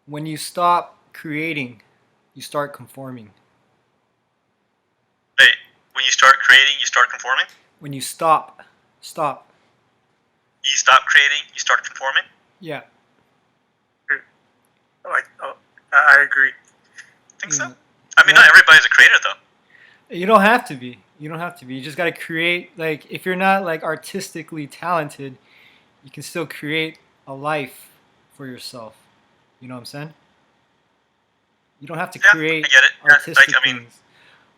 When you stop creating, you start conforming. Wait, when you start creating, you start conforming? When you stop. You stop creating, you start conforming? Yeah, Like, oh, I agree. Think so? yeah. I mean, Yeah. not everybody's a creator, though. You don't have to be. You don't have to be. You just got to create. Like, if you're not like artistically talented, you can still create a life for yourself. You know what I'm saying? You don't have to Yeah, I create get it. Yeah, artistic I mean, things.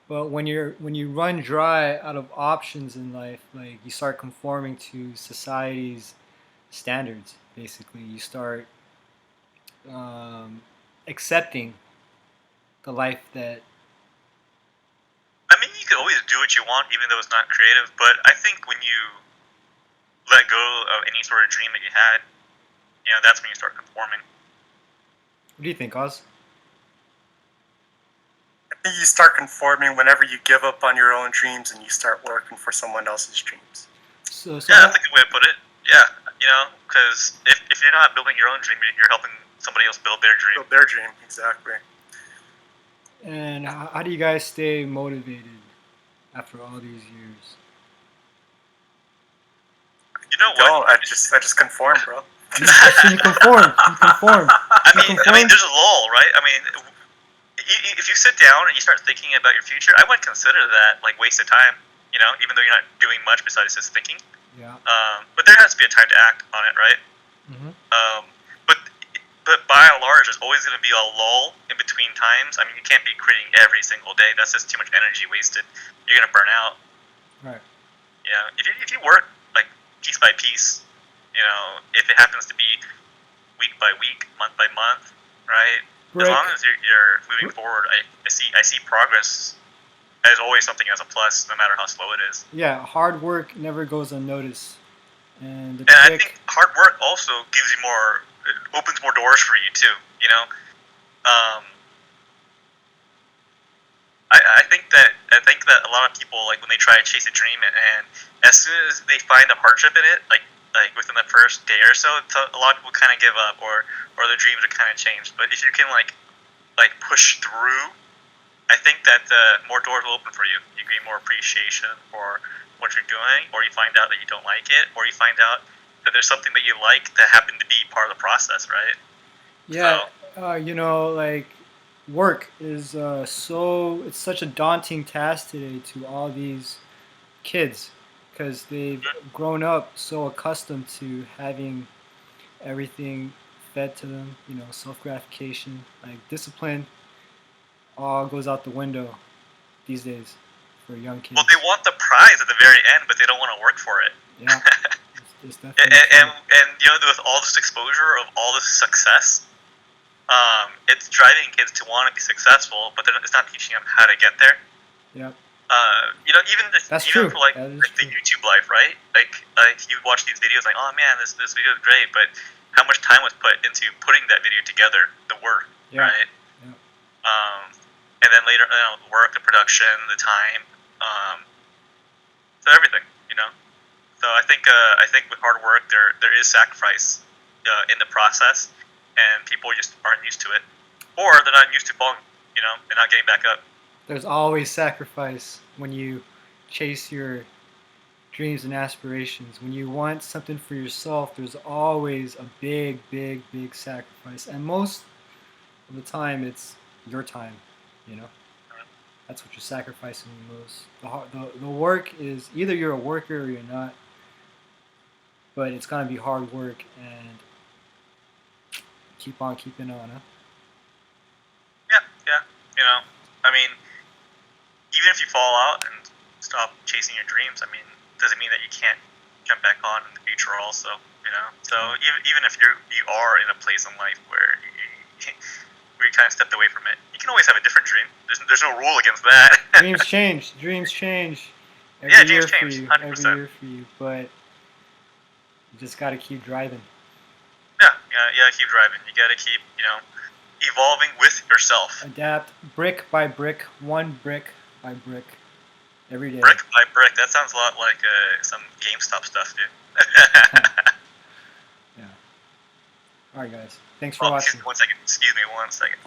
But when you run dry out of options in life, like you start conforming to society's standards. Basically, you start um, accepting the life that. I mean, you could always do what you want, even though it's not creative. But I think when you let go of any sort of dream that you had, that's when you start conforming. What do you think, Oz? I think you start conforming whenever you give up on your own dreams and you start working for someone else's dreams. So Yeah, that's a good way to put it. Yeah, because if you're not building your own dream, you're helping somebody else build their dream. Build their dream, exactly. and how do you guys stay motivated after all these years? You know what? Don't. I just conform, bro. So you conform. You conform. I mean, there's a lull, right? I mean, if you sit down and you start thinking about your future, I wouldn't consider that like wasted time. Even though you're not doing much besides just thinking. Yeah. But there has to be a time to act on it, right? Mm-hmm. But by and large, there's always going to be a lull in between times. I mean, you can't be creating every single day. That's just too much energy wasted. You're going to burn out. Right. If you work like piece by piece, if it happens to be week by week, month by month, right? As Brick. long as you're moving forward, I see progress as always something as a plus, no matter how slow it is. Yeah. Hard work never goes unnoticed, and the And I trick. think hard work also gives you it opens more doors for you too. Um, I think that a lot of people like when they try to chase a dream and as soon as they find a hardship in it, like within the first day or so, a lot of people kind of give up or their dreams are kind of changed. But if you can like push through, I think that more doors will open for you. You gain more appreciation for what you're doing, or you find out that you don't like it, or you find out that there's something that you like that happened to be part of the process, right? Yeah. So Like work is it's such a daunting task today to all these kids because they've grown up so accustomed to having everything fed to them. Self gratification, like discipline, all goes out the window these days for young well, kids. they want the prize at the very end, but they don't want to work for it. Yeah, it's and, definitely and, true. and with all this exposure of all this success, it's driving kids to want to be successful, but it's not teaching them how to get there. Yeah, that's Even true. for like That is the true. YouTube life, right? Like you watch these videos, like, oh man, this video is great, but how much time was put into putting that video together, the work, Yeah, right? yeah, Um, and then later, the work, the production, the time, um, so everything. So I think with hard work, there is sacrifice in the process, and people just aren't used to it, or they're not used to falling, and not getting back up. there's always sacrifice when you chase your dreams and aspirations. When you want something for yourself, there's always a big, big, big sacrifice. And most of the time, it's your time. You know, that's what you're sacrificing the most. The work is either you're a worker or you're not, but it's gonna be hard work and keep on keeping on. Huh? Yeah, yeah. I mean, even if you fall out and stop chasing your dreams, I mean, does it mean that you can't jump back on in the future also? So even if you are in a place in life where where you kind of stepped away from it, you can always have a different dream. There's no rule against that. Dreams change. Dreams change Yeah, every dreams year for change, you. hundred Every percent. year for you. But you just got to keep driving. Yeah, yeah, yeah. Keep driving. You got to keep evolving with yourself, Adapt brick by brick, one brick by brick, every day. brick by brick. That sounds a lot like some GameStop stuff, dude. Yeah. All right, guys. Thanks for Oh, watching. excuse me 1 second. Excuse me 1 second.